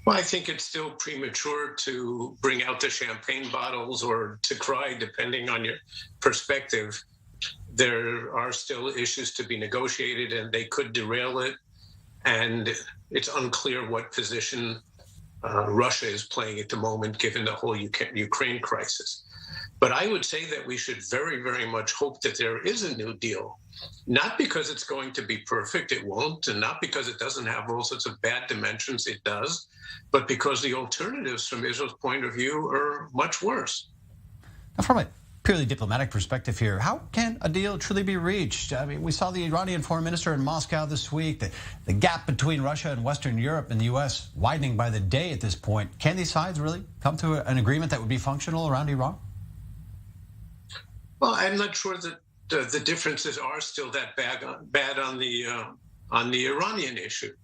Well, I think it's still premature to bring out the champagne bottles or to cry, depending on your perspective. There are still issues to be negotiated, and they could derail it. And it's unclear what position Russia is playing at the moment, given the whole Ukraine crisis. But I would say that we should very, very much hope that there is a new deal, not because it's going to be perfect, it won't, and not because it doesn't have all sorts of bad dimensions, it does, but because the alternatives from Israel's point of view are much worse. Now, from a purely diplomatic perspective here, how can a deal truly be reached? I mean, we saw the Iranian foreign minister in Moscow this week, the gap between Russia and Western Europe and the U.S. widening by the day at this point. Can these sides really come to an agreement that would be functional around Iran? Well, I'm not sure that the differences are still that bad on the Iranian issue.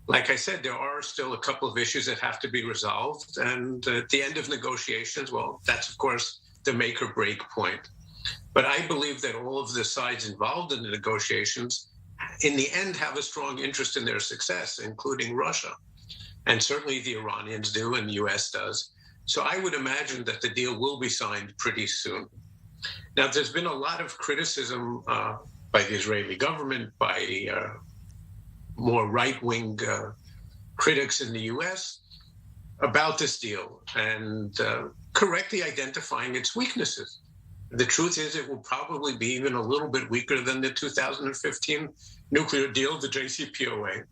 Like I said, there are still a couple of issues that have to be resolved, and at the end of negotiations, well, that's of course the make or break point. But I believe that all of the sides involved in the negotiations, in the end, have a strong interest in their success, including Russia, and certainly the Iranians do, and the U.S. does. So I would imagine that the deal will be signed pretty soon. Now, there's been a lot of criticism by the Israeli government, by more right-wing critics in the U.S. about this deal, and correctly identifying its weaknesses. The truth is it will probably be even a little bit weaker than the 2015 nuclear deal, the JCPOA.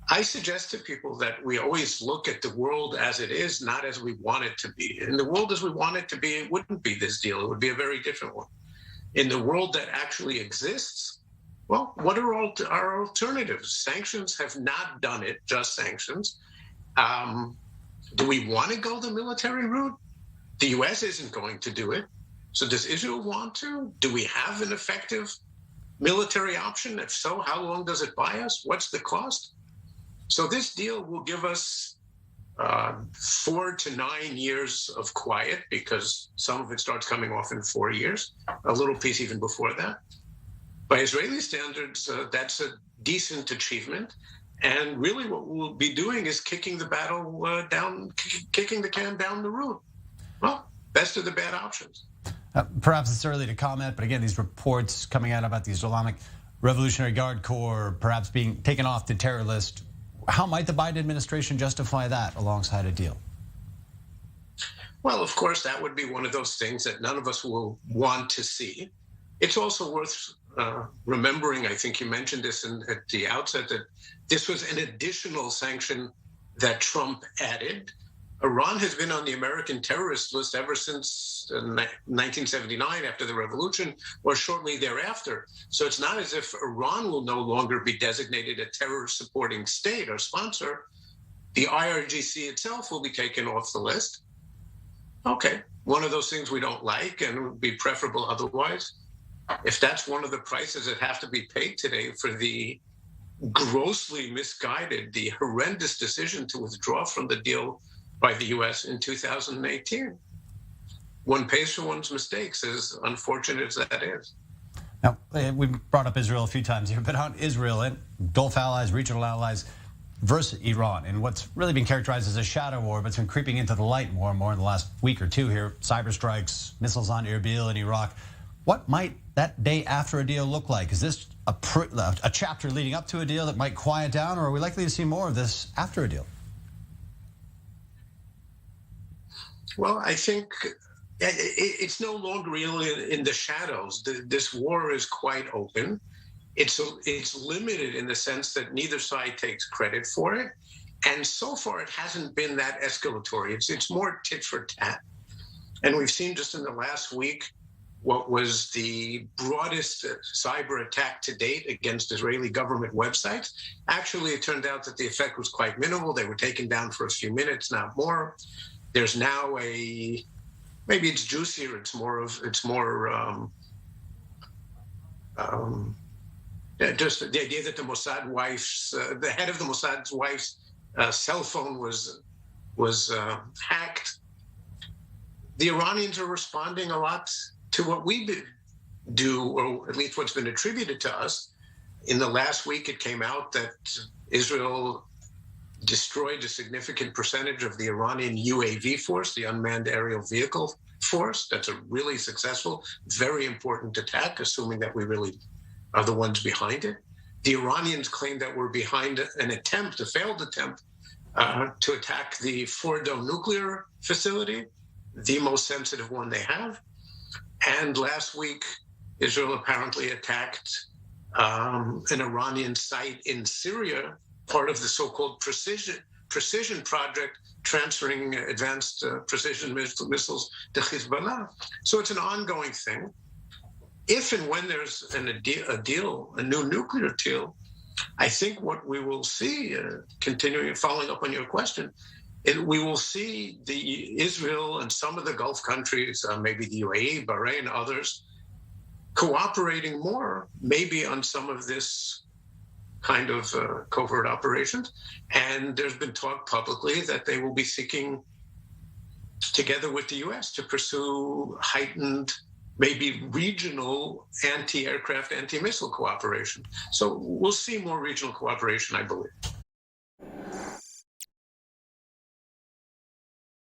I suggest to people that we always look at the world as it is, not as we want it to be. In the world as we want it to be, it wouldn't be this deal. It would be a very different one. In the world that actually exists, well, what are our alternatives? Sanctions have not done it, just sanctions. Do we want to go the military route? The U.S. isn't going to do it. So does Israel want to? Do we have an effective military option? If so, how long does it buy us? What's the cost? So this deal will give us 4 to 9 years of quiet, because some of it starts coming off in 4 years, a little piece even before that. By Israeli standards, that's a decent achievement. And really what we'll be doing is kicking the can down the road. Well, best of the bad options. Perhaps it's early to comment, but again, these reports coming out about the Islamic Revolutionary Guard Corps perhaps being taken off the terror list, how might the Biden administration justify that alongside a deal? Well, of course, that would be one of those things that none of us will want to see. It's also worth remembering, I think you mentioned this at the outset, that this was an additional sanction that Trump added. Iran has been on the American terrorist list ever since 1979, after the revolution, or shortly thereafter. So it's not as if Iran will no longer be designated a terror-supporting state or sponsor. The IRGC itself will be taken off the list. Okay, one of those things we don't like and would be preferable otherwise. If that's one of the prices that have to be paid today for the grossly misguided, the horrendous decision to withdraw from the deal by the U.S. in 2018. One pays for one's mistakes, as unfortunate as that is. Now, we brought up Israel a few times here, but on Israel and Gulf allies, regional allies versus Iran, and what's really been characterized as a shadow war, but it's been creeping into the light more and more in the last week or two here. Cyber strikes, missiles on Erbil in Iraq. What might that day after a deal look like? Is this a chapter leading up to a deal that might quiet down, or are we likely to see more of this after a deal? Well, I think it's no longer really in the shadows. This war is quite open. It's limited in the sense that neither side takes credit for it. And so far, it hasn't been that escalatory. It's more tit for tat. And we've seen just in the last week what was the broadest cyber attack to date against Israeli government websites. Actually, it turned out that the effect was quite minimal. They were taken down for a few minutes, not more. There's now maybe it's juicier. It's more just the idea that the Mossad wife's, the head of the Mossad's wife's cell phone was hacked. The Iranians are responding a lot to what we do, or at least what's been attributed to us. In the last week, it came out that Israel destroyed a significant percentage of the Iranian UAV force, the unmanned aerial vehicle force. That's a really successful, very important attack, assuming that we really are the ones behind it. The Iranians claim that we're behind an attempt, a failed attempt, to attack the Fordo nuclear facility, the most sensitive one they have. And last week, Israel apparently attacked an Iranian site in Syria, part of the so-called precision project, transferring advanced precision missiles to Hezbollah. So it's an ongoing thing. If and when there's a new nuclear deal, I think what we will see, continuing following up on your question, we will see Israel and some of the Gulf countries, maybe the UAE, Bahrain, others, cooperating more, maybe on some of this kind of covert operations. And there's been talk publicly that they will be seeking, together with the U.S., to pursue heightened, maybe regional anti-aircraft, anti-missile cooperation. So we'll see more regional cooperation, I believe.